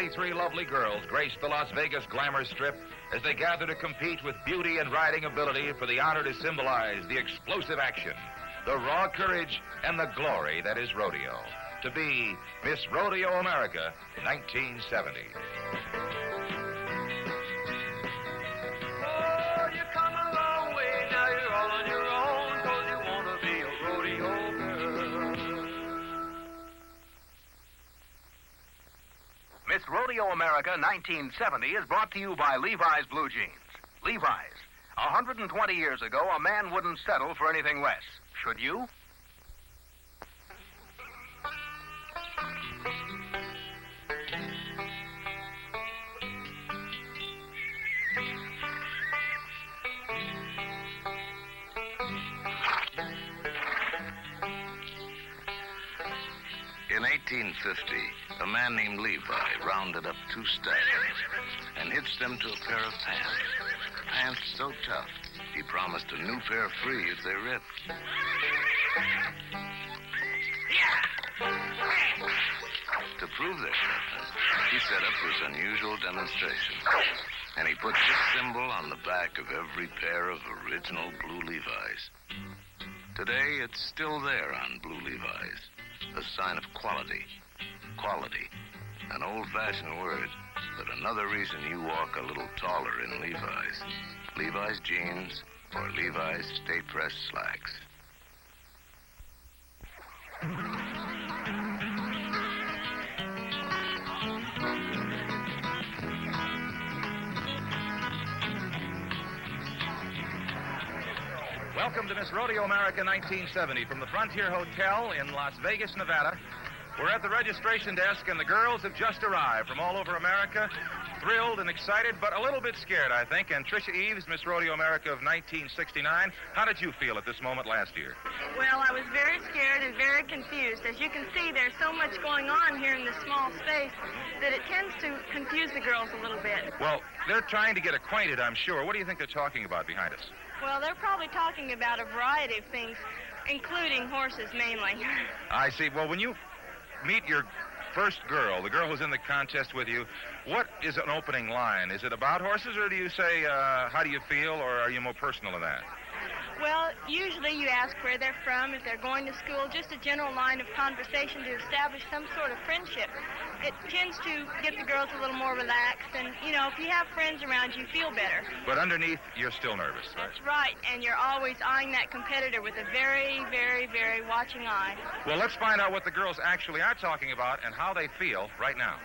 23 lovely girls grace the Las Vegas glamour strip as they gather to compete with beauty and riding ability for the honor to symbolize the explosive action, the raw courage, and the glory that is rodeo. To be Miss Rodeo America 1970. Oh, you come a long way, now you're all on your own, 'cause you want to be a rodeo girl. Miss Rodeo America 1970 is brought to you by Levi's Blue Jeans. Levi's. 120 years ago, a man wouldn't settle for anything less. Should you? In 1850, a man named Levi rounded up 2 stallions and hitched them to a pair of pants. Pants so tough, he promised a new pair free if they ripped. To prove their toughness, he set up this unusual demonstration. And he put this symbol on the back of every pair of original blue Levi's. Today, it's still there on blue Levi's. A sign of quality. Quality. An old-fashioned word, but another reason you walk a little taller in Levi's. Levi's jeans or Levi's stay-pressed slacks. Welcome to Miss Rodeo America 1970 from the Frontier Hotel in Las Vegas, Nevada. We're at the registration desk, and the girls have just arrived from all over America, thrilled and excited, but a little bit scared, I think. And Tricia Eves, Miss Rodeo America of 1969, how did you feel at this moment last year? Well, I was very scared and very confused. As you can see, there's so much going on here in this small space that it tends to confuse the girls a little bit. Well, they're trying to get acquainted, I'm sure. What do you think they're talking about behind us? Well, they're probably talking about a variety of things, including horses mainly. I see. Well, when you meet your first girl, the girl who's in the contest with you, what is an opening line? Is it about horses, or do you say, how do you feel, or are you more personal than that? Well, usually you ask where they're from, if they're going to school, just a general line of conversation to establish some sort of friendship. It tends to get the girls a little more relaxed, and, you know, if you have friends around, you feel better. But underneath, you're still nervous, right? That's right, and you're always eyeing that competitor with a very, very, very watching eye. Well, let's find out what the girls actually are talking about and how they feel right now.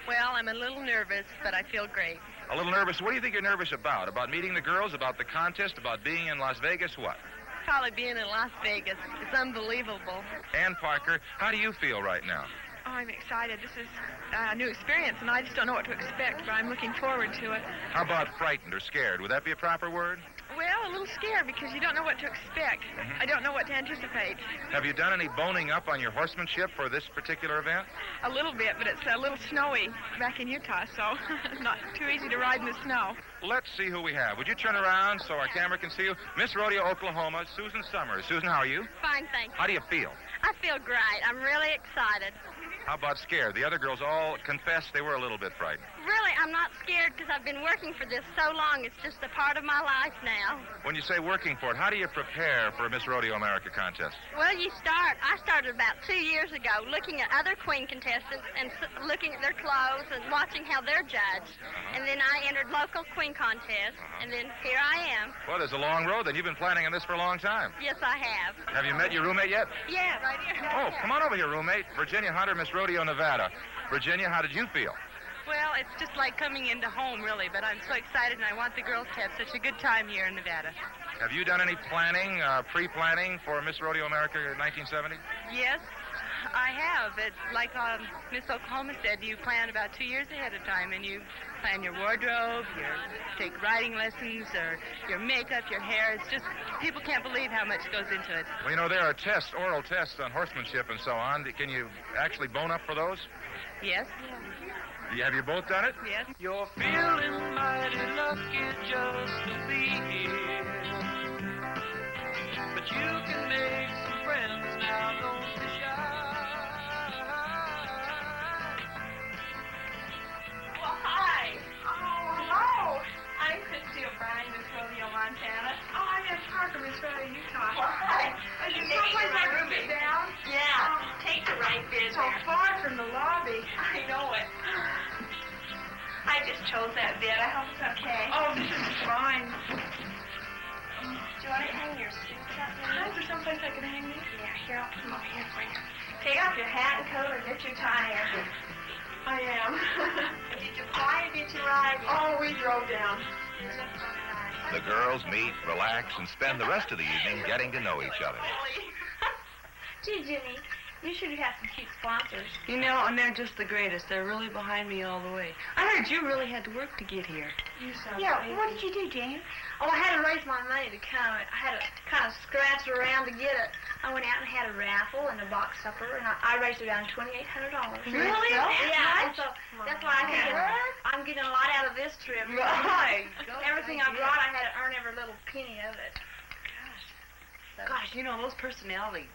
Well, I'm a little nervous, but I feel great. A little nervous. What do you think you're nervous about? About meeting the girls, about the contest, about being in Las Vegas, what? Probably being in Las Vegas. It's unbelievable. Ann Parker, how do you feel right now? Oh, I'm excited. This is a new experience, and I just don't know what to expect, but I'm looking forward to it. How about frightened or scared? Would that be a proper word? Well, a little scared because you don't know what to expect. I don't know what to anticipate. Have you done any boning up on your horsemanship for this particular event? A little bit, but it's a little snowy back in Utah, so not too easy to ride in the snow. Let's see who we have. Would you turn around so our camera can see you? Miss Rodeo, Oklahoma, Susan Summers. Susan, how are you? Fine, thanks. How do you feel? I feel great. I'm really excited. How about scared? The other girls all confessed they were a little bit frightened. Really, I'm not scared because I've been working for this so long. It's just a part of my life now. When you say working for it, how do you prepare for a Miss Rodeo America contest? Well, I started about 2 years ago looking at other queen contestants and looking at their clothes and watching how they're judged. And then I entered local queen contests, and then here I am. Well, there's a long road, then. You've been planning on this for a long time. Yes, I have. Have you met your roommate yet? Yeah, right here. Oh, come on over here, roommate. Virginia Hunter, Miss Rodeo, Nevada. Virginia, how did you feel? Well, it's just like coming into home, really, but I'm so excited, and I want the girls to have such a good time here in Nevada. Have you done any planning, pre-planning for Miss Rodeo America 1970? Yes, I have. It's like Miss Oklahoma said, you plan about 2 years ahead of time, and you plan your wardrobe, take riding lessons, or your makeup, your hair. It's just, people can't believe how much goes into it. Well, you know, there are tests, oral tests on horsemanship and so on. Can you actually bone up for those? Yes. Have you both done it? Yes. You're feeling mighty lucky just to be here. But you can make some friends now, don't be shy. right, you talk. Why? Is there someplace I can sit down? Yeah, take the right bed So there. far from the lobby. I know it. I just chose that bed. I hope it's okay. Oh, this is fine. Do you want to hang your suits up there? Is there someplace I can hang these? Yeah, here, I'll put them over here for you. Take off your hat and coat and get your tie on. I am. Did you fly or did you ride? Oh, we drove down. The girls meet, relax, and spend the rest of the evening getting to know each other. Gee, Jimmy, you should have some cute sponsors. You know, and they're just the greatest. They're really behind me all the way. I heard you really had to work to get here. You sound Yeah, crazy. what did you do, Jane? Oh, I had to raise my money to come. I had to kind of scratch around to get it. I went out and had a raffle and a box supper, and I raised around $2,800. Really? Yeah, and so that's why I'm getting a lot out of this trip. Right. Everything I brought, I had to earn every little penny of it. Gosh, you know, those personality,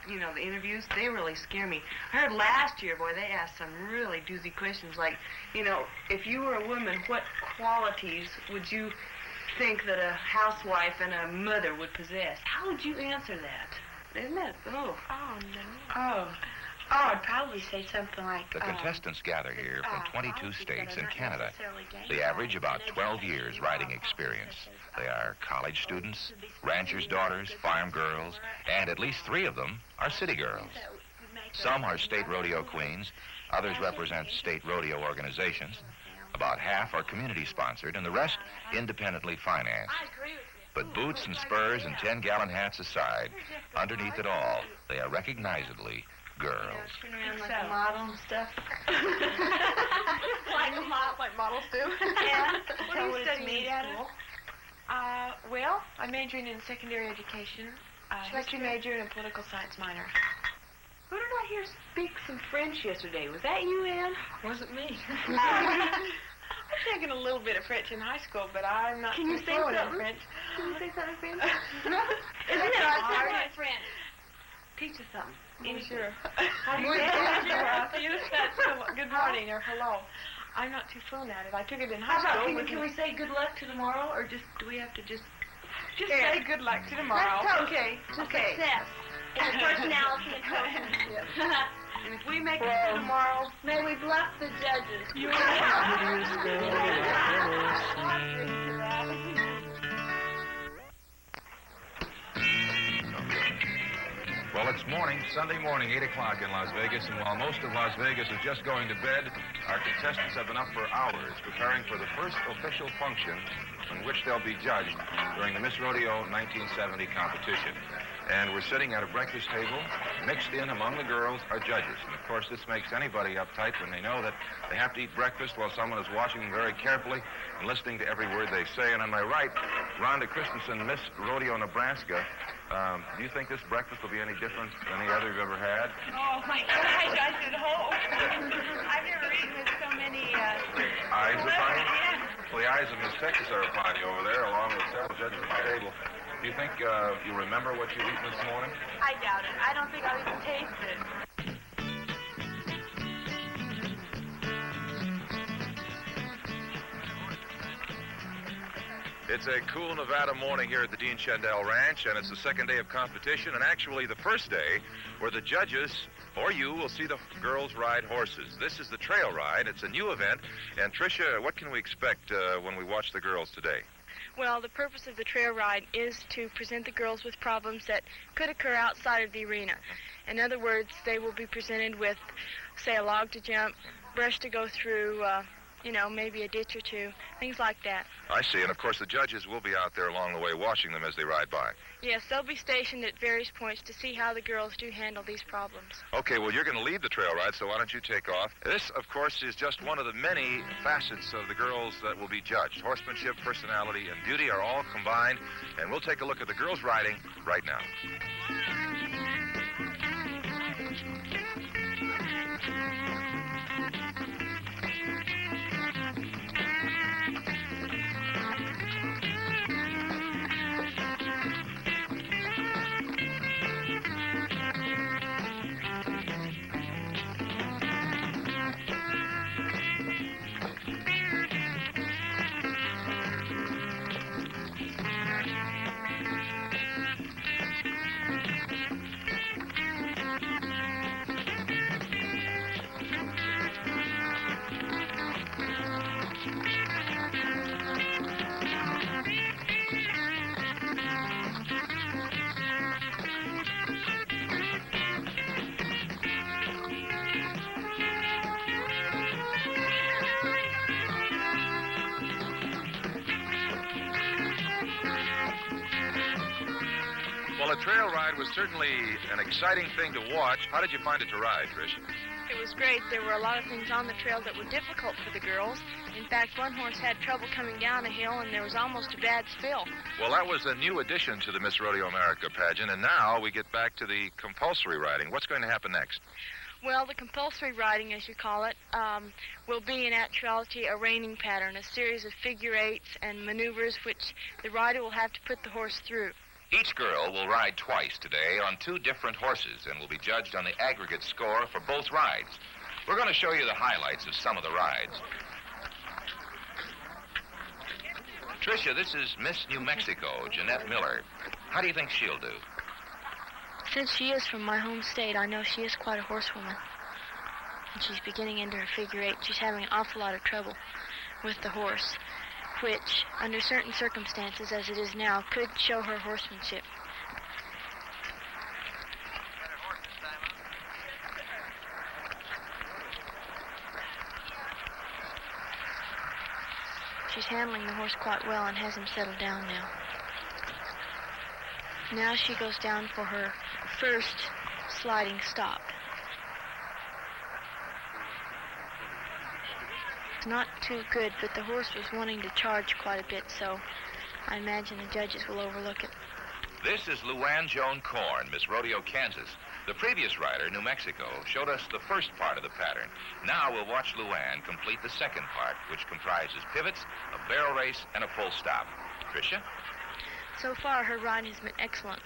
you know, the interviews, they really scare me. I heard last year, boy, they asked some really doozy questions like, you know, if you were a woman, what qualities would you think that a housewife and a mother would possess? How would you answer that? Isn't that, oh. Oh, no. Oh. Oh, I'd probably say something like... The contestants gather here from 22 states and Canada. They average about 12 years riding experience. They are college students, ranchers' daughters, farm girls, and at least 3 of them are city girls. Some are state rodeo queens, others represent state rodeo organizations. About half are community-sponsored, and the rest independently financed. I agree with you. But boots and spurs and 10-gallon hats aside, underneath it all, they are recognizably girls. Turn around like a model and stuff. Like models do. Yeah. What are you studying at? school? Well, I'm majoring in secondary education. History Secondary- major and a political science minor. Who did I hear speak some French yesterday? Was that you, Ann? Wasn't me. I've taken a little bit of French in high school, but I'm not Can you too say fluent in something? French. Can you say something French? Isn't it hard? French. Teach us something. Sure. How do you Good say that? good morning or hello. I'm not too fluent at it. I took it in How high about, school. can we say good luck to tomorrow, or just do we have to just... just say good luck to tomorrow? Okay. Success. And personality and horsemanship. And if we make it to tomorrow, May we bless the judges. Well, it's morning, Sunday morning, 8 o'clock in Las Vegas, and while most of Las Vegas is just going to bed, our contestants have been up for hours preparing for the first official function in which they'll be judged during the Miss Rodeo 1970 competition. And we're sitting at a breakfast table. Mixed in among the girls are judges. And, of course, this makes anybody uptight when they know that they have to eat breakfast while someone is watching them very carefully and listening to every word they say. And on my right, Rhonda Christensen, Miss Rodeo, Nebraska. Do you think this breakfast will be any different than any other you've ever had? Oh, my gosh, I should hope. I've never eaten with so many, Eyes upon you? yeah. Well, the eyes of Miss Texas are upon you over there, along with several judges at the table. Do you think you remember what you've eaten this morning? I doubt it. I don't think I'll even taste it. It's a cool Nevada morning here at the Dean Shandell Ranch, and it's the second day of competition, and actually the first day where the judges, or you, will see the girls ride horses. This is the trail ride. It's a new event. And, Tricia, what can we expect when we watch the girls today? Well, the purpose of the trail ride is to present the girls with problems that could occur outside of the arena. In other words, they will be presented with, say, a log to jump, brush to go through, maybe a ditch or two, things like that. I see, and of course the judges will be out there along the way watching them as they ride by. Yes, they'll be stationed at various points to see how the girls do handle these problems. Okay, well, you're going to lead the trail ride, so why don't you take off? This, of course, is just one of the many facets of the girls that will be judged. Horsemanship, personality, and beauty are all combined, and we'll take a look at the girls riding right now. the trail ride was certainly an exciting thing to watch. How did you find it to ride, Trish? It was great. There were a lot of things on the trail that were difficult for the girls. In fact, one horse had trouble coming down a hill, and there was almost a bad spill. Well, that was a new addition to the Miss Rodeo America pageant, and now we get back to the compulsory riding. What's going to happen next? Well, the compulsory riding, as you call it, will be in actuality a reining pattern, a series of figure eights and maneuvers which the rider will have to put the horse through. Each girl will ride twice today on 2 different horses and will be judged on the aggregate score for both rides. We're going to show you the highlights of some of the rides. Tricia, this is Miss New Mexico, Jeanette Miller. How do you think she'll do? Since she is from my home state, I know she is quite a horsewoman. And she's beginning into her figure eight. She's having an awful lot of trouble with the horse, which, under certain circumstances, as it is now, could show her horsemanship. She's handling the horse quite well and has him settled down now. Now she goes down for her first sliding stop. It's not too good, but the horse was wanting to charge quite a bit, so I imagine the judges will overlook it. This is Luann Joan Korn, Miss Rodeo, Kansas. The previous rider, New Mexico, showed us the first part of the pattern. Now we'll watch Luann complete the second part, which comprises pivots, a barrel race, and a full stop. Tricia? So far, her ride has been excellent.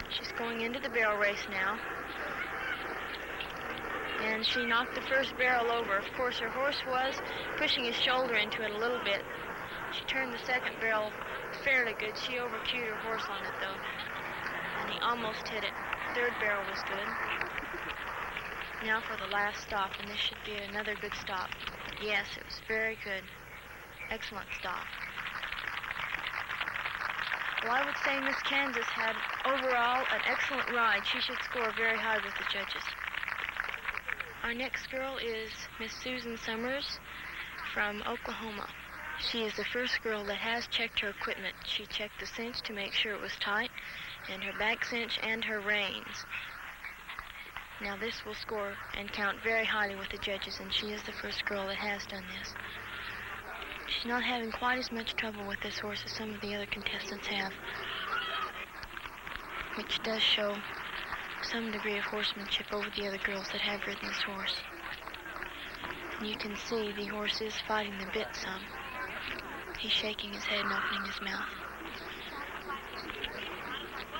She's going into the barrel race now. And she knocked the first barrel over. Of course, her horse was pushing his shoulder into it a little bit. She turned the second barrel fairly good. She overcued her horse on it, though. And he almost hit it. Third barrel was good. Now for the last stop, and this should be another good stop. Yes, it was very good. Excellent stop. Well, I would say Miss Kansas had overall an excellent ride. She should score very high with the judges. Our next girl is Miss Susan Summers from Oklahoma. She is the first girl that has checked her equipment. She checked the cinch to make sure it was tight, and her back cinch and her reins. Now this will score and count very highly with the judges, and she is the first girl that has done this. She's not having quite as much trouble with this horse as some of the other contestants have, which does show some degree of horsemanship over the other girls that have ridden this horse. And you can see the horse is fighting the bit some. He's shaking his head and opening his mouth.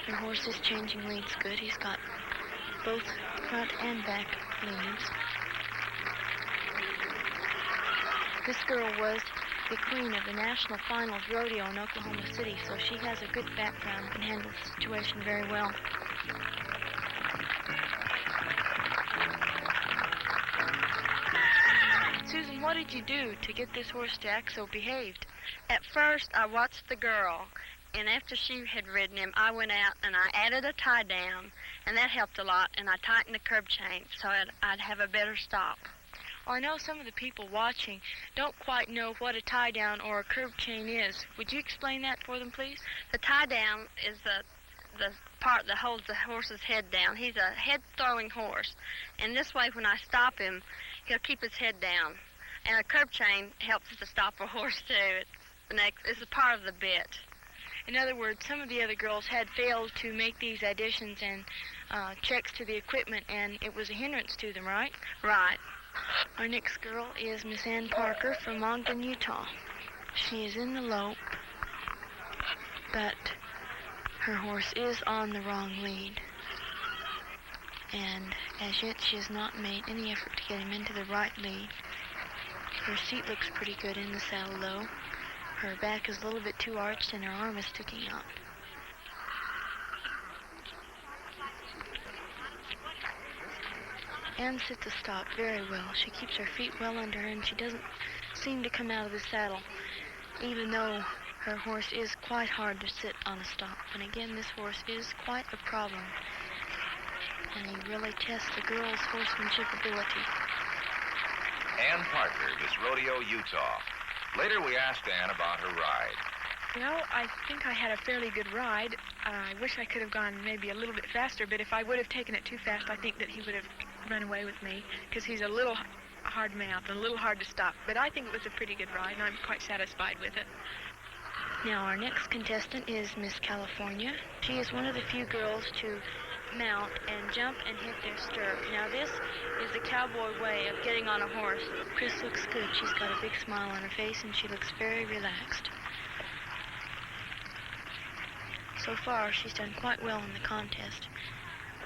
Her horse is changing leads good. He's got both front and back leads. This girl was the queen of the National Finals Rodeo in Oklahoma City, so she has a good background and can handle the situation very well. Susan, what did you do to get this horse to act so behaved? At first, I watched the girl, and after she had ridden him, I went out and I added a tie down, and that helped a lot, and I tightened the curb chain so I'd have a better stop. Well, I know some of the people watching don't quite know what a tie down or a curb chain is. Would you explain that for them, please? The tie down is the part that holds the horse's head down. He's a head-throwing horse, and this way when I stop him, he'll keep his head down. And a curb chain helps to stop a horse, too. It's a part of the bit. In other words, some of the other girls had failed to make these additions and checks to the equipment, and it was a hindrance to them, right? Right. Our next girl is Miss Ann Parker from Ogden, Utah. She is in the lope, but her horse is on the wrong lead. And as yet, she has not made any effort to get him into the right lead. Her seat looks pretty good in the saddle, though. Her back is a little bit too arched, and her arm is sticking out. Ann sits a stop very well. She keeps her feet well under her, and she doesn't seem to come out of the saddle, even though her horse is quite hard to sit on a stop. And again, this horse is quite a problem. and he really tests the girls' horsemanship ability. Ann Parker, Miss Rodeo, Utah. Later, we asked Ann about her ride. Well, I think I had a fairly good ride. I wish I could have gone maybe a little bit faster, but if I would have taken it too fast, I think that he would have run away with me, because he's a little hard mouth and a little hard to stop. But I think it was a pretty good ride, and I'm quite satisfied with it. Now, our next contestant is Miss California. She is one of the few girls to mount and jump and hit their stirrup. Now, this is the cowboy way of getting on a horse. Chris looks good. She's got a big smile on her face, and she looks very relaxed. So far, she's done quite well in the contest.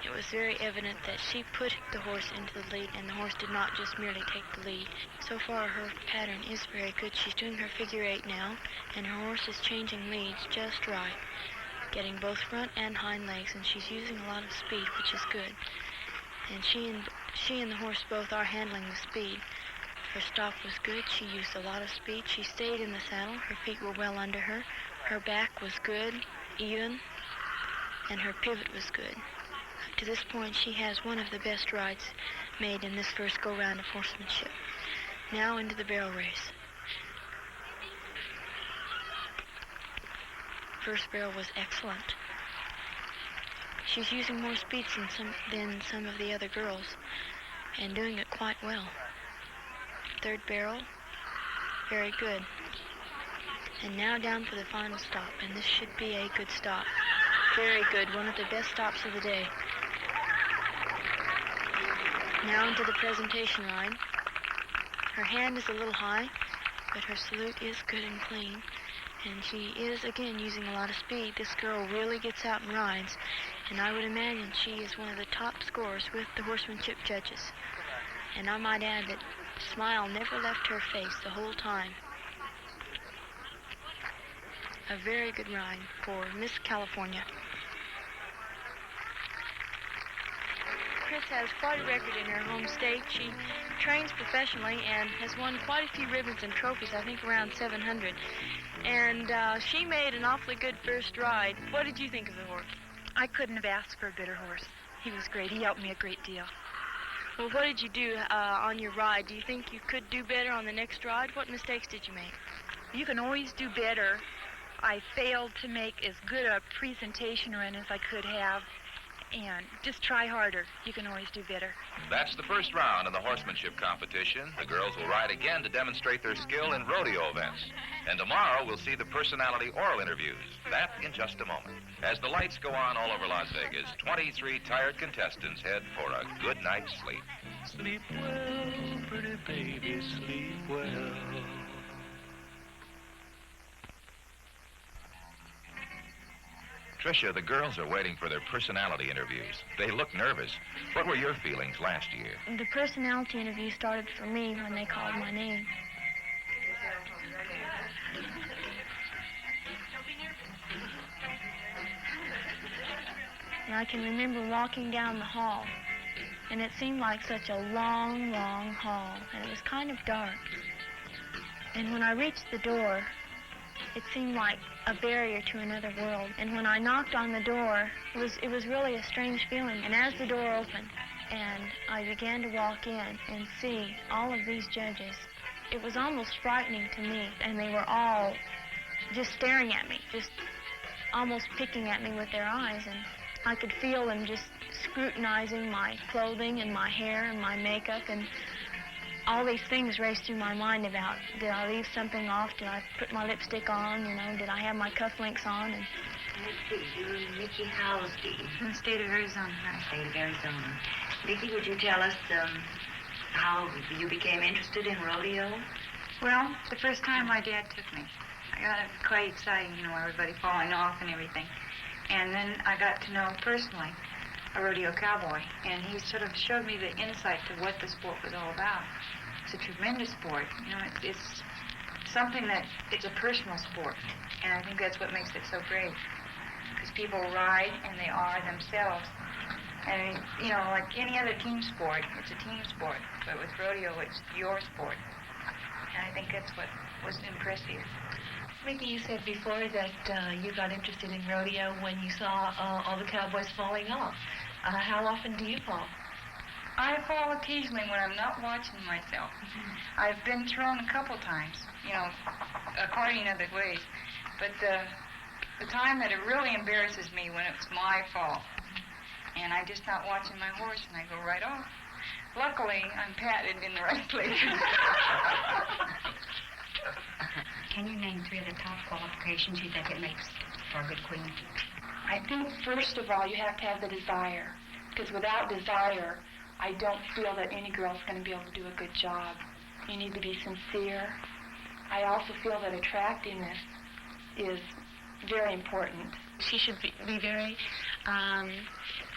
It was very evident that she put the horse into the lead, and the horse did not just merely take the lead. So far, her pattern is very good. She's doing her figure 8 now, and her horse is changing leads just right, getting both front and hind legs, and she's using a lot of speed, which is good. And she and the horse both are handling the speed. Her stop was good. She used a lot of speed. She stayed in the saddle. Her feet were well under her. Her back was good, even, and her pivot was good. To this point, she has one of the best rides made in this first go-round of horsemanship. Now into the barrel race. First barrel was excellent. She's using more speed than some of the other girls, and doing it quite well. Third barrel, very good. And now down for the final stop, and this should be a good stop. Very good, one of the best stops of the day. Now into the presentation ride. Her hand is a little high, but her salute is good and clean. And she is, again, using a lot of speed. This girl really gets out and rides, and I would imagine she is one of the top scorers with the horsemanship judges. And I might add that smile never left her face the whole time. A very good ride for Miss California. Chris has quite a record in her home state. She trains professionally and has won quite a few ribbons and trophies, I think around 700. And she made an awfully good first ride. What did you think of the horse? I couldn't have asked for a better horse. He was great. He helped me a great deal. Well, what did you do on your ride? Do you think you could do better on the next ride? What mistakes did you make? You can always do better. I failed to make as good a presentation run as I could have. And just try harder. You can always do better. That's the first round in the horsemanship competition. The girls will ride again to demonstrate their skill in rodeo events. And tomorrow we'll see the personality oral interviews. That in just a moment. As the lights go on all over Las Vegas, 23 tired contestants head for a good night's sleep. Sleep well, pretty baby, sleep well. Tricia, the girls are waiting for their personality interviews. They look nervous. What were your feelings last year? The personality interview started for me when they called my name. And I can remember walking down the hall, and it seemed like such a long, long hall, and it was kind of dark. And when I reached the door, it seemed like a barrier to another world. And when I knocked on the door, it was really a strange feeling. And as the door opened and I began to walk in and see all of these judges, it was almost frightening to me. And they were all just staring at me, just almost picking at me with their eyes. And I could feel them just scrutinizing my clothing and my hair and my makeup, and all these things raced through my mind about, did I leave something off? Did I put my lipstick on? Did I have my cufflinks on? And You're Mickey Halsey. From the state of Arizona. State of Arizona. Vicki, would you tell us how you became interested in rodeo? Well, the first time my dad took me, I got quite excited, everybody falling off and everything. And then I got to know personally a rodeo cowboy, and he sort of showed me the insight to what the sport was all about. It's a tremendous sport. It's something that it's a personal sport, and I think that's what makes it so great. Because people ride, and they are themselves. And, like any other team sport, it's a team sport. But with rodeo, it's your sport. And I think that's what was impressive. Mickey, you said before that you got interested in rodeo when you saw all the cowboys falling off. How often do you fall? I fall occasionally when I'm not watching myself. I've been thrown a couple times, according to the ways. But the time that it really embarrasses me when it's my fault, and I'm just not watching my horse and I go right off. Luckily, I'm patted in the right place. Can you name 3 of the top qualifications you think it makes for a good queen? I think, first of all, you have to have the desire. Because without desire, I don't feel that any girl's going to be able to do a good job. You need to be sincere. I also feel that attractiveness is very important. She should be very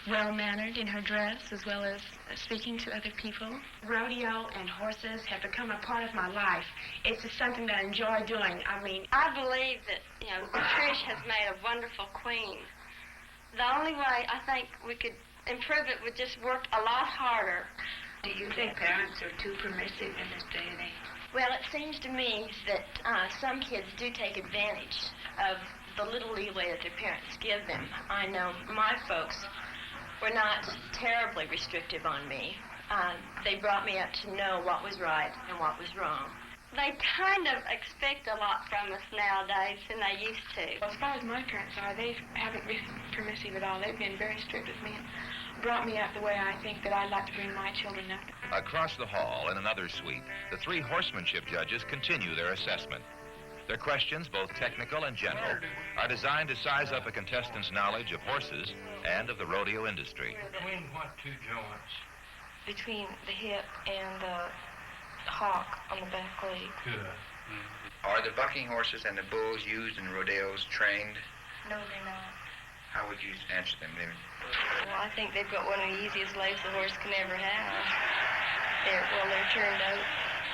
well-mannered in her dress, as well as speaking to other people. Rodeo and horses have become a part of my life. It's just something that I enjoy doing. I mean, I believe that, Trish has made a wonderful queen. The only way I think we could improve it would just work a lot harder. Do you think parents are too permissive in this day and age? well, it seems to me that some kids do take advantage of the little leeway that their parents give them. I know my folks were not terribly restrictive on me. They brought me up to know what was right and what was wrong. They kind of expect a lot from us nowadays than they used to. As far as my parents are, they haven't been permissive at all. They've been very strict with me and brought me up the way I think that I'd like to bring my children up. Across the hall in another suite, the three horsemanship judges continue their assessment. Their questions, both technical and general, are designed to size up a contestant's knowledge of horses and of the rodeo industry. Between what two joints? Between the hip and the hock on the back leg. Good. Are the bucking horses and the bulls used in rodeos trained? No, they're not. How would you answer them? Well, I think they've got one of the easiest legs a horse can ever have. They're turned out,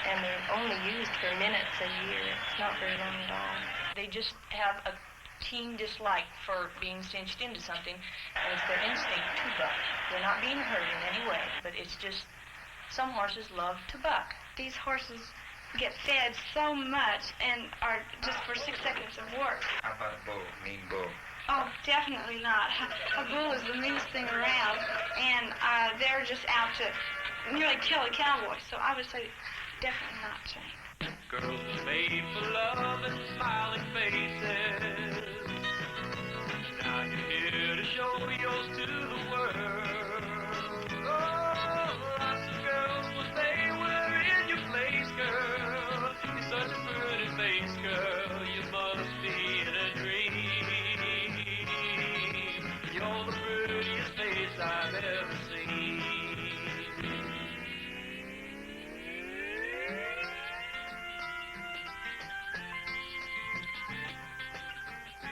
and they're only used for minutes a year. It's not very long at all. They just have a keen dislike for being cinched into something, and it's their instinct to buck. They're not being hurt in any way, but it's just some horses love to buck. These horses get fed so much and are just for 6 seconds of work. How about a bull, mean bull? Oh, definitely not. A bull is the meanest thing around, and they're just out to nearly kill a cowboy. So I would say definitely not, Jane. Girls are made for love and smiling faces. Now you're here to show yours to the world. Oh, lots of girls will say we're in your place, girl. You're such a pretty face, girl. You must be in a dream. You're the prettiest face I've ever seen.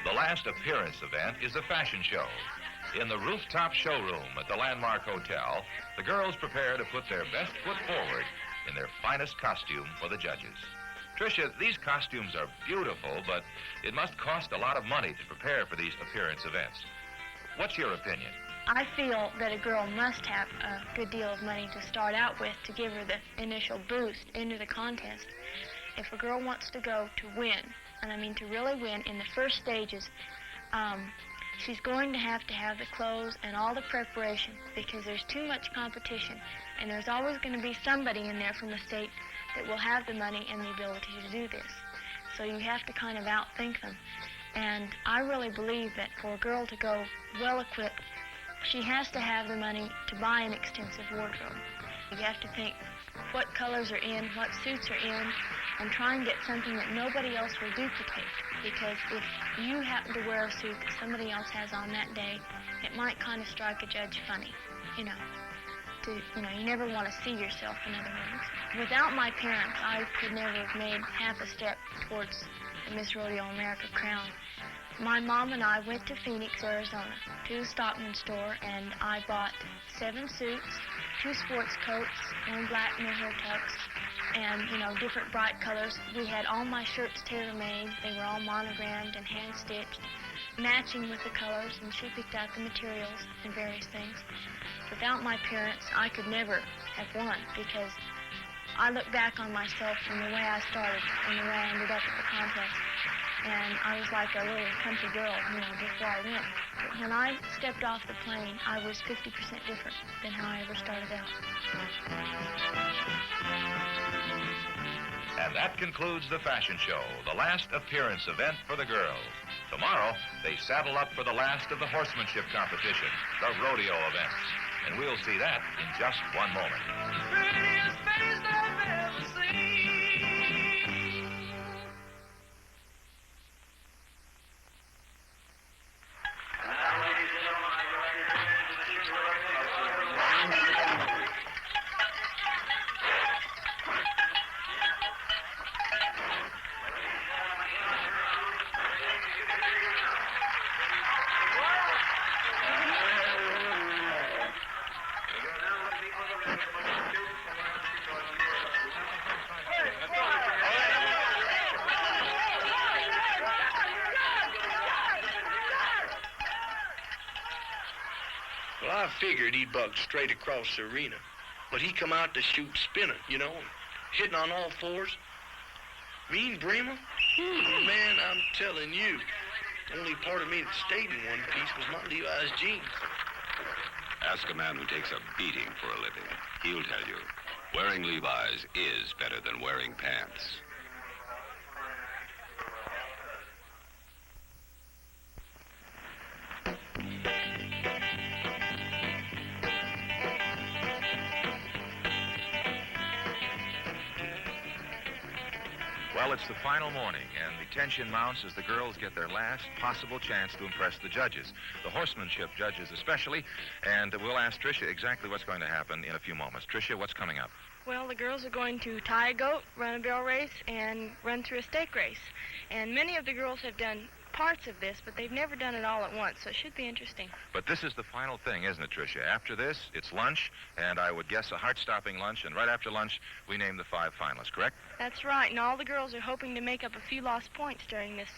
The last appearance event is a fashion show. In the rooftop showroom at the Landmark Hotel, the girls prepare to put their best foot forward in their finest costume for the judges. Tricia, these costumes are beautiful, but it must cost a lot of money to prepare for these appearance events. What's your opinion? I feel that a girl must have a good deal of money to start out with to give her the initial boost into the contest. If a girl wants to go to win, and I mean to really win in the first stages, she's going to have the clothes and all the preparation because there's too much competition, and there's always going to be somebody in there from the state that will have the money and the ability to do this. So you have to kind of outthink them. And I really believe that for a girl to go well-equipped, she has to have the money to buy an extensive wardrobe. You have to think what colors are in, what suits are in, and try and get something that nobody else will duplicate. Because if you happen to wear a suit that somebody else has on that day, it might kind of strike a judge funny, you never want to see yourself, in other words. Without my parents, I could never have made half a step towards the Miss Rodeo America crown. My mom and I went to Phoenix, Arizona, to the Stockman store, and I bought 7 suits, 2 sports coats, 1 black mohair tux, and, different bright colors. We had all my shirts tailor-made. They were all monogrammed and hand-stitched, matching with the colors, and she picked out the materials and various things. Without my parents, I could never have won because I look back on myself from the way I started and the way I ended up at the contest. and I was like a little country girl, before I went. But when I stepped off the plane, I was 50% different than how I ever started out. And that concludes the fashion show, the last appearance event for the girls. Tomorrow, they saddle up for the last of the horsemanship competition, the rodeo events. And we'll see that in just one moment. Prettiest face I've ever seen. Well, I figured he'd buck straight across the arena. But he come out to shoot spinning, hitting on all fours. Mean Bremer? Man, I'm telling you. Only part of me that stayed in one piece was my Levi's jeans. Ask a man who takes a beating for a living. He'll tell you, wearing Levi's is better than wearing pants. Well, it's the final morning, and the tension mounts as the girls get their last possible chance to impress the judges, the horsemanship judges especially, and we'll ask Tricia exactly what's going to happen in a few moments. Tricia, what's coming up? Well, the girls are going to tie a goat, run a barrel race, and run through a stake race. And many of the girls have done parts of this, but they've never done it all at once, so it should be interesting. But this is the final thing, isn't it, Tricia? After this, it's lunch, and I would guess a heart-stopping lunch, and right after lunch, we name the 5 finalists, correct? That's right, and all the girls are hoping to make up a few lost points during this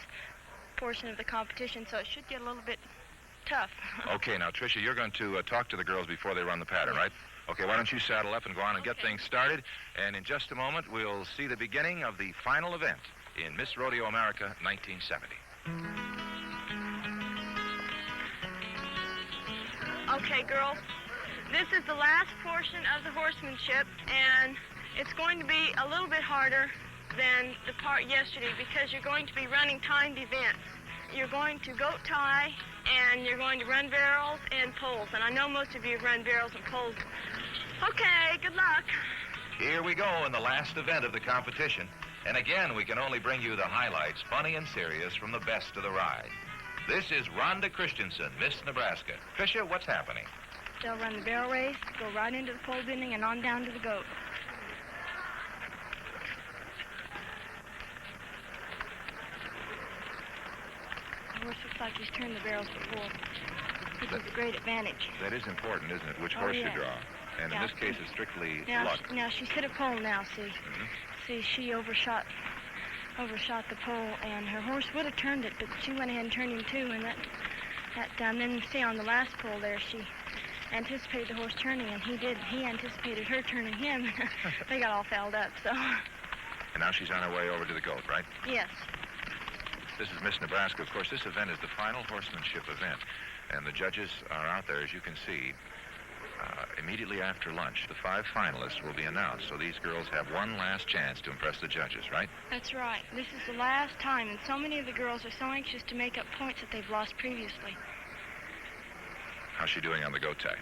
portion of the competition, so it should get a little bit tough. Okay, now, Tricia, you're going to talk to the girls before they run the pattern, right? Okay, why don't you saddle up and go on and get things started, and in just a moment, we'll see the beginning of the final event in Miss Rodeo America 1970. Okay, girls, this is the last portion of the horsemanship, and it's going to be a little bit harder than the part yesterday because you're going to be running timed events. You're going to goat tie, and you're going to run barrels and poles, and I know most of you have run barrels and poles. Okay, good luck. Here we go in the last event of the competition. And again, we can only bring you the highlights, funny and serious, from the best of the ride. This is Rhonda Christensen, Miss Nebraska. Tricia, what's happening? They'll run the barrel race, go right into the pole bending, and on down to the goat. The horse looks like he's turned the barrels before. This is a great advantage. That is important, isn't it, which horse you draw? And in this case, it's strictly luck. Now, she's hit a pole now, see? Mm-hmm. See, she overshot the pole, and her horse would have turned it, but she went ahead and turned him too, and then see on the last pole there, she anticipated the horse turning, and he did. He anticipated her turning him. They got all fouled up, so. And now she's on her way over to the goat, right? Yes. This is Miss Nebraska. Of course, this event is the final horsemanship event, and the judges are out there, as you can see. Immediately after lunch, the 5 finalists will be announced, so these girls have one last chance to impress the judges, right? That's right. This is the last time, and so many of the girls are so anxious to make up points that they've lost previously. How's she doing on the goat tie?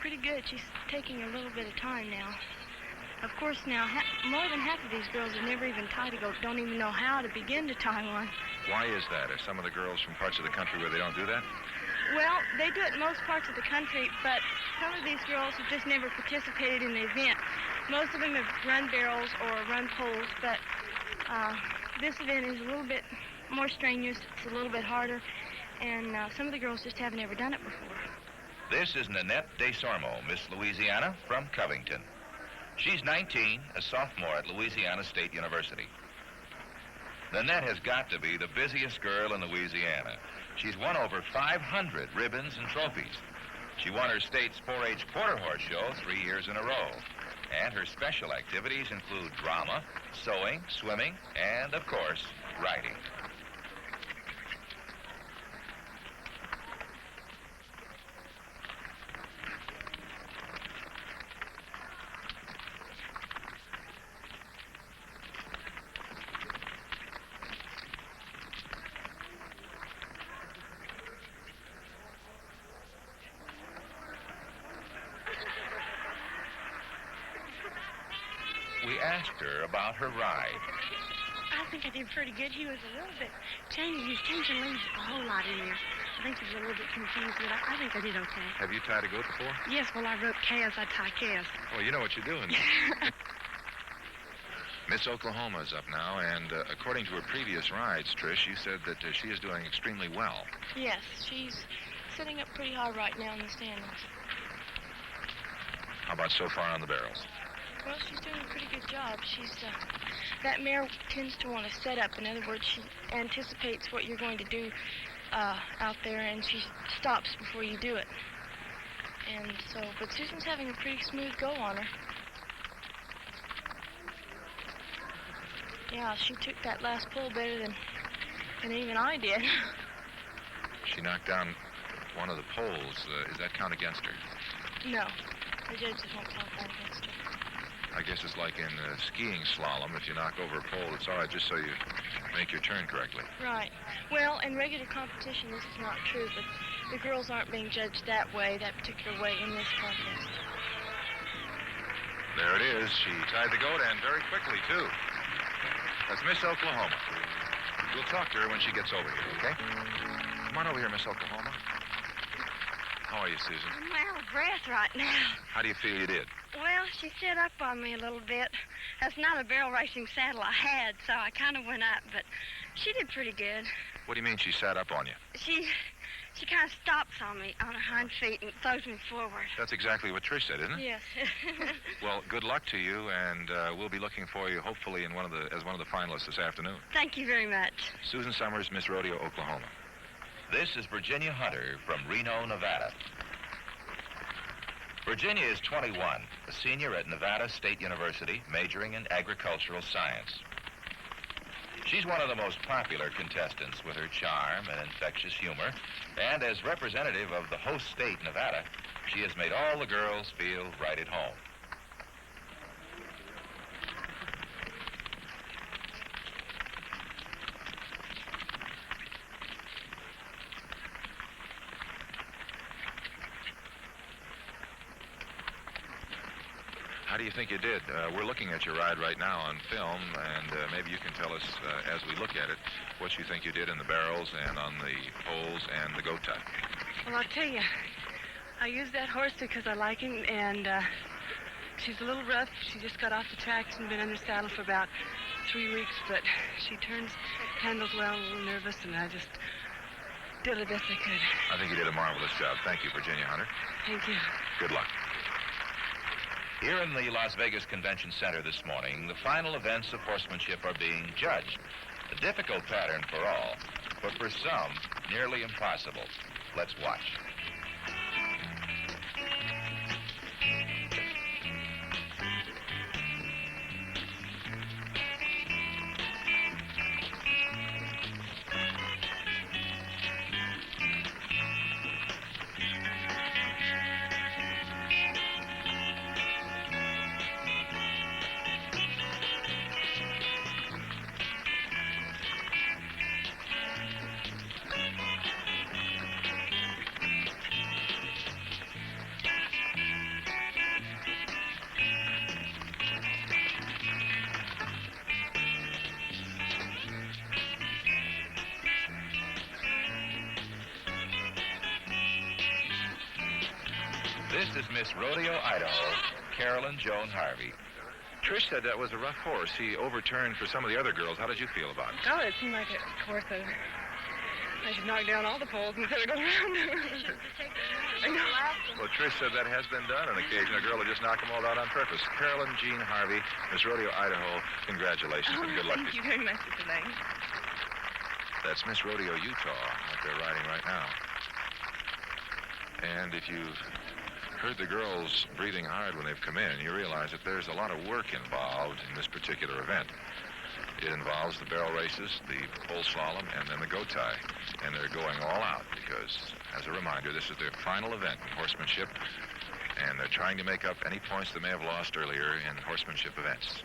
Pretty good. She's taking a little bit of time now. Of course, now, more than half of these girls have never even tied a goat, don't even know how to begin to tie one. Why is that? Are some of the girls from parts of the country where they don't do that? Well, they do it in most parts of the country, but some of these girls have just never participated in the event. Most of them have run barrels or run poles, but this event is a little bit more strenuous. It's a little bit harder, and some of the girls just haven't ever done it before. This is Nanette DeSormo, Miss Louisiana from Covington. She's 19, a sophomore at Louisiana State University. Nanette has got to be the busiest girl in Louisiana. She's won over 500 ribbons and trophies. She won her state's 4-H quarter horse show 3 years in a row. And her special activities include drama, sewing, swimming, and, of course, riding. we asked her about her ride. I think I did pretty good. He was a little bit changing. He's changing leads a whole lot in there. I think he was a little bit confused, but I think I did okay. Have you tied a goat before? Yes, well, I wrote calves. I tie calves. Oh, you know what you're doing. Miss Oklahoma is up now, and according to her previous rides, Trish, you said that she is doing extremely well. Yes, she's sitting up pretty high right now in the standings. How about so far on the barrels? Well, she's doing a pretty good job. That mare tends to want to set up. In other words, she anticipates what you're going to do out there, and she stops before you do it. And so, but Susan's having a pretty smooth go on her. Yeah, she took that last pull better than even I did. She knocked down one of the poles. Does that count against her? No, the judges won't count that against her. I guess it's like in skiing slalom. If you knock over a pole, it's all right just so you make your turn correctly. Right. Well, in regular competition, this is not true, but the girls aren't being judged that particular way in this contest. There it is. She tied the goat and very quickly, too. That's Miss Oklahoma. We'll talk to her when she gets over here, okay? Come on over here, Miss Oklahoma. How are you, Susan? I'm out of breath right now. How do you feel you did? Well, she set up on me a little bit. That's not a barrel racing saddle I had, so I kind of went up, but she did pretty good. What do you mean she sat up on you? She kind of stops on me on her hind feet and throws me forward. That's exactly what Trish said, isn't it? Yes. Well, good luck to you, and we'll be looking for you, hopefully, as one of the finalists this afternoon. Thank you very much. Susan Summers, Miss Rodeo, Oklahoma. This is Virginia Hunter from Reno, Nevada. Virginia is 21, a senior at Nevada State University, majoring in agricultural science. She's one of the most popular contestants with her charm and infectious humor, and as representative of the host state, Nevada, she has made all the girls feel right at home. How do you think you did? We're looking at your ride right now on film, and maybe you can tell us, as we look at it, what you think you did in the barrels and on the poles and the goat tie. Well, I'll tell you, I used that horse because I like him, and she's a little rough. She just got off the tracks and been under saddle for about 3 weeks, but she handles well, a little nervous, and I just did the best I could. I think you did a marvelous job. Thank you, Virginia Hunter. Thank you. Good luck. Here in the Las Vegas Convention Center this morning, the final events of horsemanship are being judged. A difficult pattern for all, but for some, nearly impossible. Let's watch. This is Miss Rodeo, Idaho, Carolyn Joan Harvey. Trish said that was a rough horse. He overturned for some of the other girls. How did you feel about it? Oh, it seemed like a horse that I should knock down all the poles instead of go around. I know. Well, Trish said that has been done on occasion. A girl will just knock them all out on purpose. Carolyn Jean Harvey, Miss Rodeo, Idaho, congratulations and good luck to Thank you very much, Mr. Lang. That's Miss Rodeo, Utah, that they're riding right now. And if you've heard the girls breathing hard when they've come in, you realize that there's a lot of work involved in this particular event. It involves the barrel races, the pole slalom, and then the goat tie. And they're going all out because, as a reminder, this is their final event in horsemanship, and they're trying to make up any points they may have lost earlier in horsemanship events.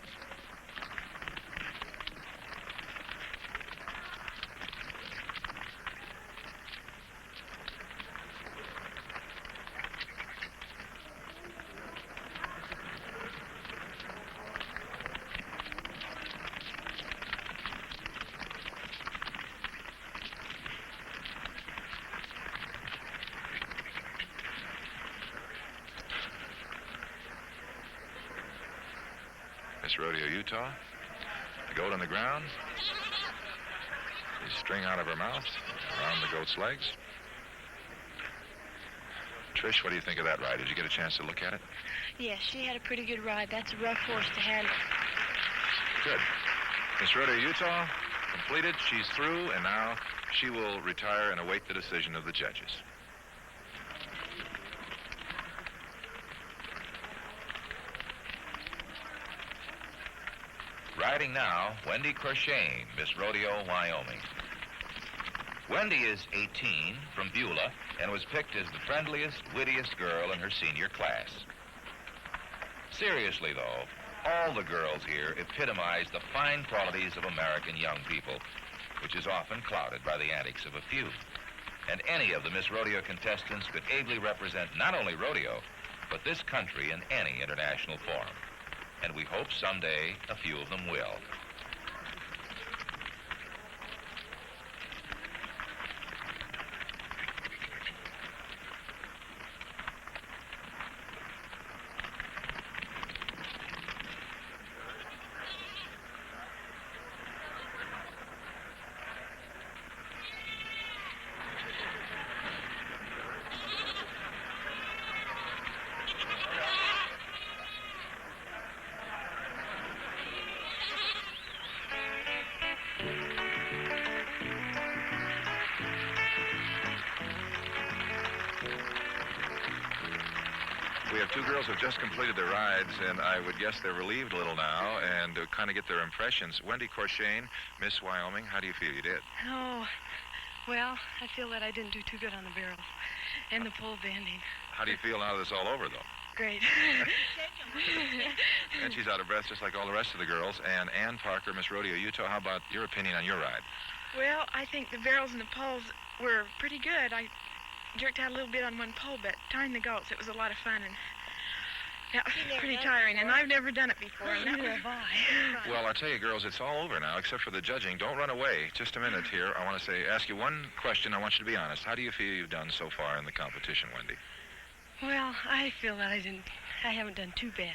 Miss Rodeo, Utah. The goat on the ground. The string out of her mouth, around the goat's legs. Trish, what do you think of that ride? Did you get a chance to look at it? Yes, she had a pretty good ride. That's a rough horse to handle. Good. Miss Rodeo, Utah, completed. She's through, and now she will retire and await the decision of the judges. Riding now, Wendy Crochane, Miss Rodeo, Wyoming. Wendy is 18, from Beulah, and was picked as the friendliest, wittiest girl in her senior class. Seriously, though, all the girls here epitomize the fine qualities of American young people, which is often clouded by the antics of a few. And any of the Miss Rodeo contestants could ably represent not only rodeo, but this country in any international forum. And we hope someday a few of them will. We have two girls who have just completed their rides, and I would guess they're relieved a little now and to kind of get their impressions. Wendy Crochane, Miss Wyoming, how do you feel you did? Oh, well, I feel that I didn't do too good on the barrels and the pole bending. How do you feel now that it's all over, though? Great. And she's out of breath just like all the rest of the girls. And Ann Parker, Miss Rodeo, Utah, how about your opinion on your ride? Well, I think the barrels and the poles were pretty good. I jerked out a little bit on one pole, but tying the goats, it was a lot of fun, and that was pretty tiring, and I've never done it before, and that was... Well, I'll tell you, girls, it's all over now, except for the judging. Don't run away. Just a minute here. I want to ask you one question. I want you to be honest. How do you feel you've done so far in the competition, Wendy? Well, I feel that I haven't done too bad,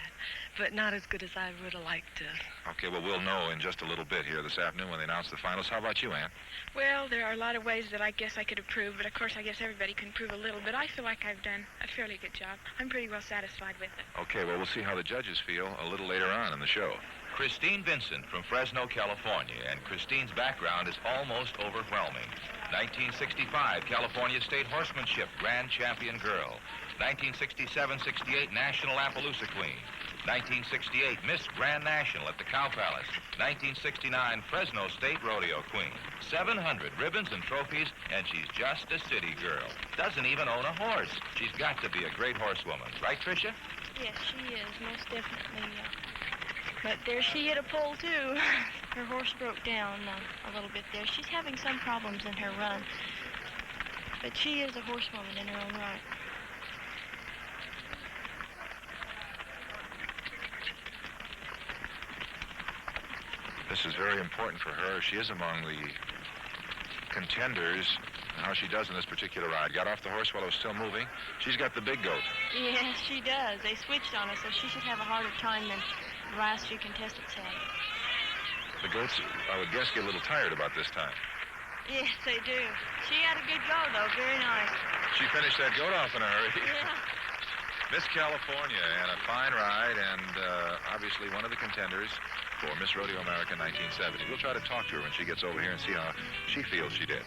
but not as good as I would have liked to. Okay, well, we'll know in just a little bit here this afternoon when they announce the finals. How about you, Ann? Well, there are a lot of ways that I guess I could improve, but of course I guess everybody can improve a little, but I feel like I've done a fairly good job. I'm pretty well satisfied with it. Okay, well, we'll see how the judges feel a little later on in the show. Christine Vincent from Fresno, California, and Christine's background is almost overwhelming. 1965 California State Horsemanship Grand Champion Girl. 1967-68 National Appaloosa Queen. 1968 Miss Grand National at the Cow Palace. 1969 Fresno State Rodeo Queen. 700 ribbons and trophies, and she's just a city girl. Doesn't even own a horse. She's got to be a great horsewoman. Right, Tricia? Yes, she is, most definitely. But there she hit a pole, too. Her horse broke down a little bit there. She's having some problems in her run. But she is a horsewoman in her own right. This is very important for her. She is among the contenders. How she does in this particular ride. Got off the horse while it was still moving. She's got the big goat. Yes, she does. They switched on us, so she should have a harder time than the last few contestants had. The goats, I would guess, get a little tired about this time. Yes, they do. She had a good go, though. Very nice. She finished that goat off in a hurry. Yeah. Miss California, and a fine ride, and obviously one of the contenders for Miss Rodeo America 1970. We'll try to talk to her when she gets over here and see how she feels she did.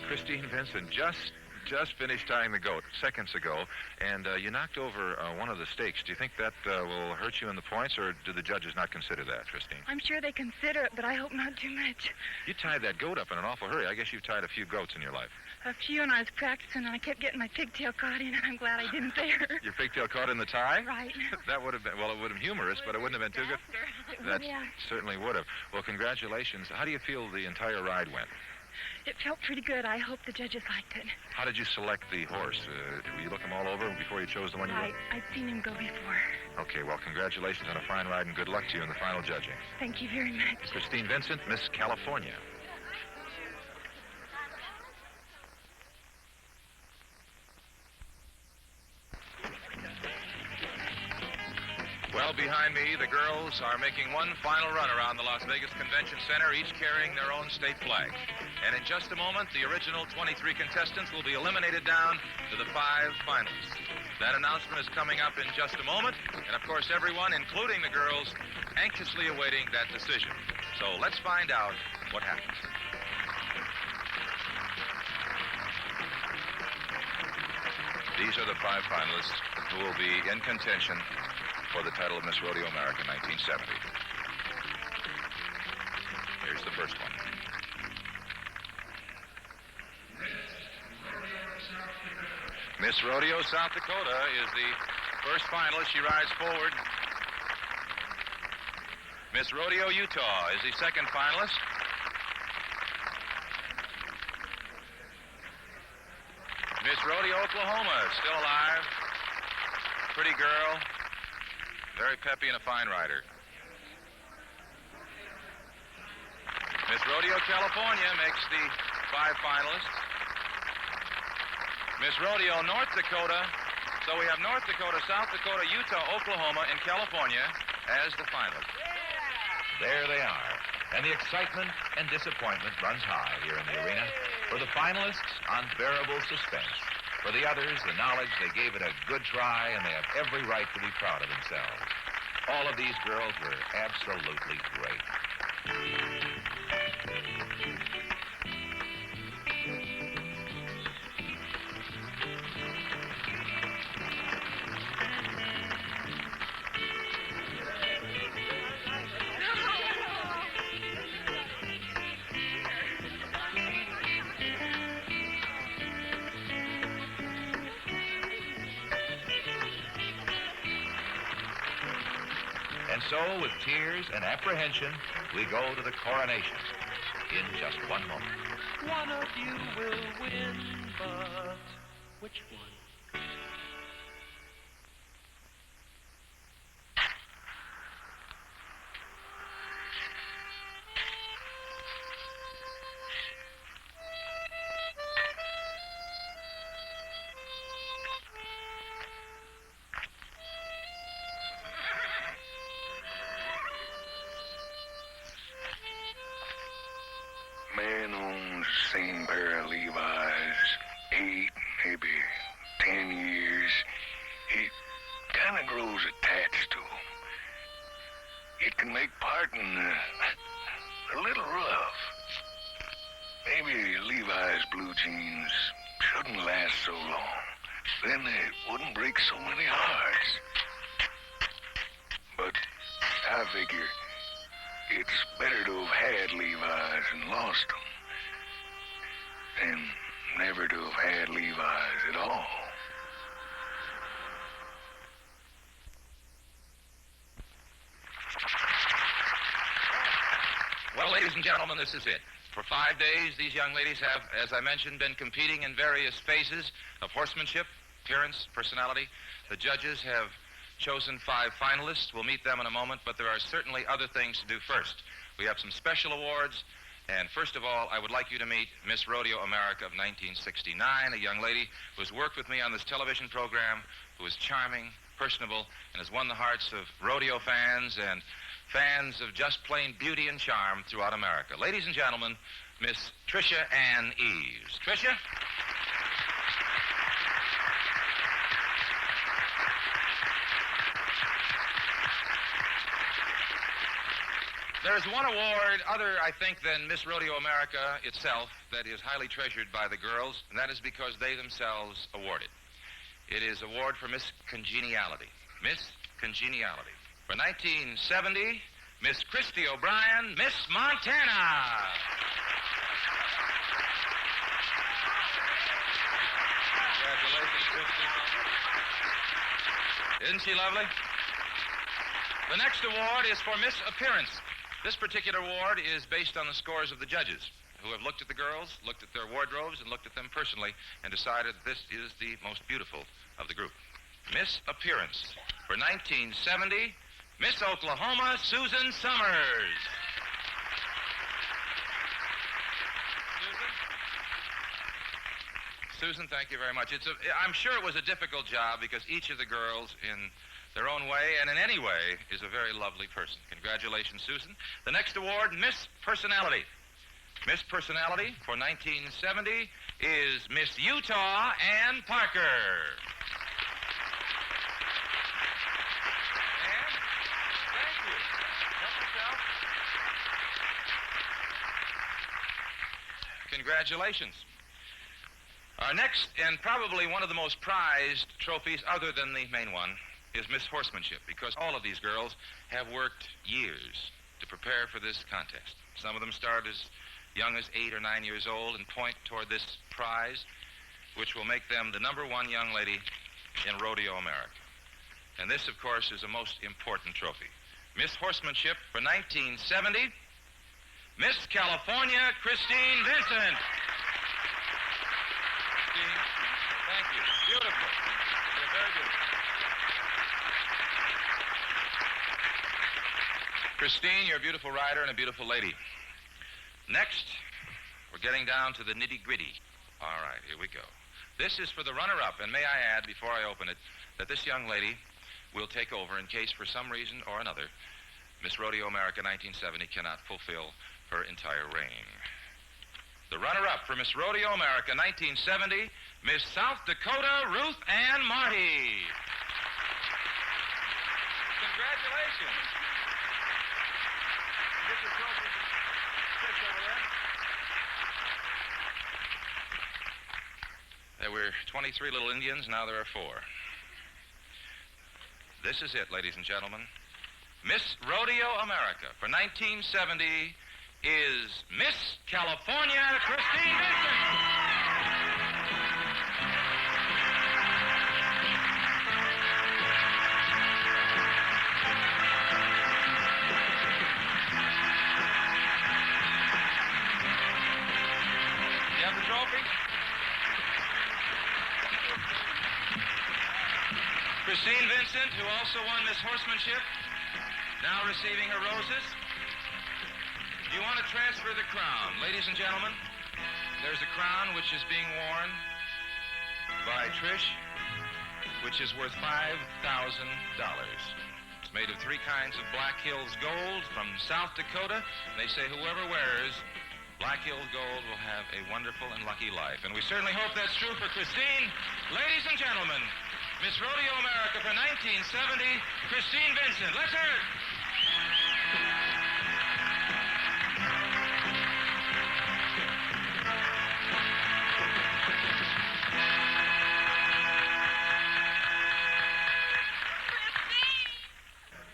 Christine Vincent just finished tying the goat seconds ago, and you knocked over one of the stakes. Do you think that will hurt you in the points, or do the judges not consider that, Christine? I'm sure they consider it, but I hope not too much. You tied that goat up in an awful hurry. I guess you've tied a few goats in your life. A few, and I was practicing, and I kept getting my pigtail caught in, and I'm glad I didn't there. Your pigtail caught in the tie? Right. That would have been, well, it would have been humorous, but it wouldn't have been too good. That certainly would have. Well, congratulations. How do you feel the entire ride went? It felt pretty good. I hope the judges liked it. How did you select the horse? Did you look them all over before you chose the one you liked? I'd seen him go before. Okay, well, congratulations on a fine ride, and good luck to you in the final judging. Thank you very much. Christine Vincent, Miss California. Well, behind me, the girls are making one final run around the Las Vegas Convention Center, each carrying their own state flag. And in just a moment, the original 23 contestants will be eliminated down to the 5 finalists. That announcement is coming up in just a moment, and of course, everyone, including the girls, anxiously awaiting that decision. So let's find out what happens. These are the 5 finalists who will be in contention for the title of Miss Rodeo America 1970. Here's the first one. Miss Rodeo, South Dakota is the first finalist. She rides forward. Miss Rodeo, Utah is the second finalist. Miss Rodeo, Oklahoma is still alive. Pretty girl. Very peppy and a fine rider. Miss Rodeo, California makes the 5 finalists. Miss Rodeo, North Dakota. So we have North Dakota, South Dakota, Utah, Oklahoma, and California as the finalists. There they are. And the excitement and disappointment runs high here in the arena. For the finalists, unbearable suspense. For the others, the knowledge they gave it a good try, and they have every right to be proud of themselves. All of these girls were absolutely great. And so, with tears and apprehension, we go to the coronation in just one moment. One of you will win, but which one? Man owns the same pair of Levi's 8, maybe 10 years. He kind of grows attached to them. It can make parting a little rough. Maybe Levi's blue jeans shouldn't last so long. Then they wouldn't break so many hearts. But I figure it's better to have had Levi's and lost them than never to have had Levi's at all. Well, ladies and gentlemen, this is it. For 5 days, these young ladies have, as I mentioned, been competing in various phases of horsemanship, appearance, personality. The judges have chosen 5 finalists. We'll meet them in a moment, but there are certainly other things to do first. We have some special awards, and first of all, I would like you to meet Miss Rodeo America of 1969, a young lady who has worked with me on this television program, who is charming, personable, and has won the hearts of rodeo fans and fans of just plain beauty and charm throughout America. Ladies and gentlemen, Miss Tricia Ann Eves. Tricia? There's one award other, I think, than Miss Rodeo America itself that is highly treasured by the girls, and that is because they themselves award it. It is award for Miss Congeniality. Miss Congeniality. For 1970, Miss Christy O'Brien, Miss Montana. Congratulations, Christy. Isn't she lovely? The next award is for Miss Appearance. This particular award is based on the scores of the judges who have looked at the girls, looked at their wardrobes, and looked at them personally and decided this is the most beautiful of the group. Miss Appearance. For 1970, Miss Oklahoma, Susan Summers. Susan, thank you very much. I'm sure it was a difficult job because each of the girls in their own way and in any way is a very lovely person. Congratulations, Susan. The next award, Miss Personality. Miss Personality for 1970 is Miss Utah Ann Parker. Ann, thank you. Help yourself. Congratulations. Our next, and probably one of the most prized trophies, other than the main one, is Miss Horsemanship, because all of these girls have worked years to prepare for this contest. Some of them start as young as 8 or 9 years old and point toward this prize, which will make them the #1 young lady in Rodeo America. And this, of course, is a most important trophy. Miss Horsemanship for 1970, Miss California, Christine Vincent. Christine, thank you. Beautiful. You're very beautiful. Christine, you're a beautiful rider and a beautiful lady. Next, we're getting down to the nitty-gritty. All right, here we go. This is for the runner-up, and may I add, before I open it, that this young lady will take over in case, for some reason or another, Miss Rodeo America 1970 cannot fulfill her entire reign. The runner-up for Miss Rodeo America 1970, Miss South Dakota Ruth Ann Marty. Congratulations. Get your trophy. Sit over there. There were 23 little Indians, now there are 4. This is it, ladies and gentlemen. Miss Rodeo America for 1970 is Miss California, Christine Vincent. You have the trophy? Christine Vincent, who also won Miss Horsemanship, now receiving her roses. You want to transfer the crown. Ladies and gentlemen, there's a crown which is being worn by Trish, which is worth $5,000. It's made of 3 kinds of Black Hills gold from South Dakota. And they say whoever wears Black Hills gold will have a wonderful and lucky life. And we certainly hope that's true for Christine. Ladies and gentlemen, Miss Rodeo America for 1970, Christine Vincent. Let's hear it.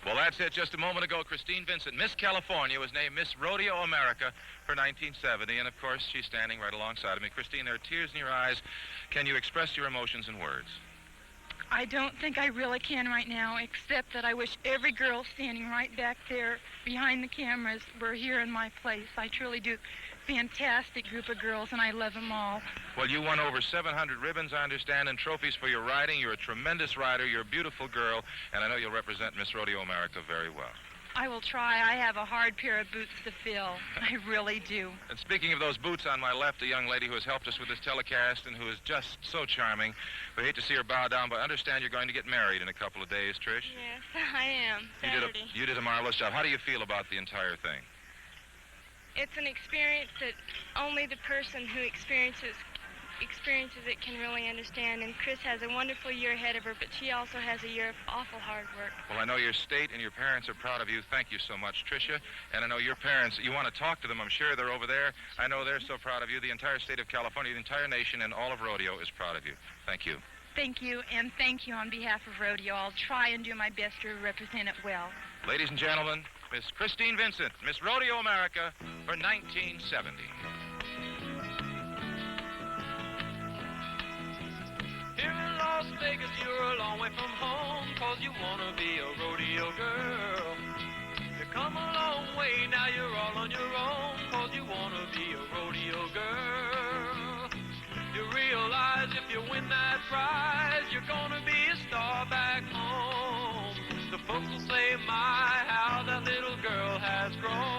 Well, that's it. Just a moment ago, Christine Vincent, Miss California, was named Miss Rodeo America for 1970, and of course, she's standing right alongside of me. Christine, there are tears in your eyes. Can you express your emotions in words? I don't think I really can right now, except that I wish every girl standing right back there behind the cameras were here in my place. I truly do. Fantastic group of girls, and I love them all. Well, you won over 700 ribbons, I understand, and trophies for your riding. You're a tremendous rider. You're a beautiful girl, and I know you'll represent Miss Rodeo America very well. I will try. I have a hard pair of boots to fill. I really do. And speaking of those boots, on my left, a young lady who has helped us with this telecast and who is just so charming. We hate to see her bow down, but I understand you're going to get married in a couple of days, Trish. Yes, I am. Saturday. You did a marvelous job. How do you feel about the entire thing? It's an experience that only the person who experiences it can really understand. And Chris has a wonderful year ahead of her, but she also has a year of awful hard work. Well, I know your state and your parents are proud of you. Thank you so much, Tricia. And I know your parents, you want to talk to them. I'm sure they're over there. I know they're so proud of you. The entire state of California, the entire nation, and all of Rodeo is proud of you. Thank you. Thank you, and thank you on behalf of Rodeo. I'll try and do my best to represent it well. Ladies and gentlemen, Miss Christine Vincent, Miss Rodeo America for 1970. Here in Las Vegas, you're a long way from home, 'cause you wanna be a rodeo girl. You come a long way, now you're all on your own, 'cause you wanna be a rodeo girl. You realize if you win that prize, you're gonna be a star back home. The folks will say, my, how that little girl has grown.